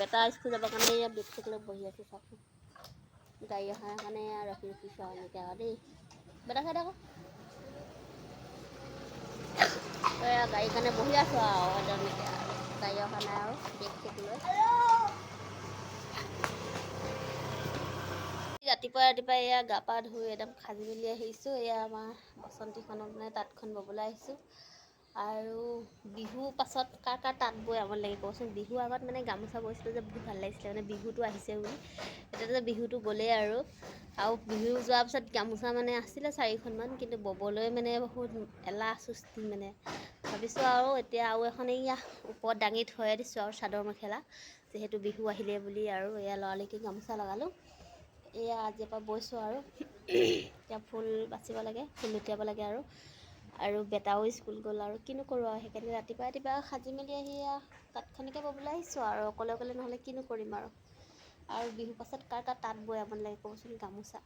বেটা স্কুল যাবৰ কাৰণে এয়া বেগ চেগ লৈ বহি আছোঁ চাওকচোন। গাড়ী অহাৰ কাৰণে ৰখি ৰখিছোঁ আৰু এনেকৈ আৰু দেই। বেটা খাই থাকক। এয়া গাড়ীৰ কাৰণে বহি আছোঁ আৰু তেনেকৈ আৰু গাড়ী অহা নাই আৰু বেগ চেগ লৈ। ৰাতিপুৱা এয়া গা পা ধুই একদম সাজি মেলি আহিছোঁ। এয়া আমাৰ বাচন্তিখনত মানে তাঁতখন ববলৈ আহিছোঁ। আৰু বিহু পাছত কাৰ তাঁত বৈ আমনি লাগে কওকচোন। বিহু আগত মানে গামোচা বৈছিলোঁ যে বহুত ভাল লাগিছিলে, মানে বিহুটো আহিছে বুলি। এতিয়া বিহুটো গ'লেই আৰু বিহু যোৱাৰ পিছত গামোচা মানে আছিলে 4খনমান, কিন্তু ববলৈ মানে বহুত এলাহ সুস্তি মানে। ভাবিছোঁ আৰু এতিয়া আৰু এখন এয়া ওপৰত দাঙি থৈয়ে দিছোঁ আৰু চাদৰ মেখেলা, যিহেতু বিহু আহিলে বুলি। আৰু এয়া লৰালৰিকৈ গামোচা লগালোঁ। এয়া আজিৰ পৰা বৈছোঁ আৰু এতিয়া ফুল বাচিব লাগে, ফুল লুটিয়াব লাগে আৰু বেটাও স্কুল গ'ল আৰু কিনো কৰোঁ আৰু সেইকাৰণে ৰাতিপুৱা সাজি মেলি আহি তাঁতখনকে ববলৈ আহিছোঁ আৰু অকলে নহ'লে কিনো কৰিম আৰু বিহু পাছত কাৰ তাঁত বৈ আমনি লাগে ক'বচোন। গামোচা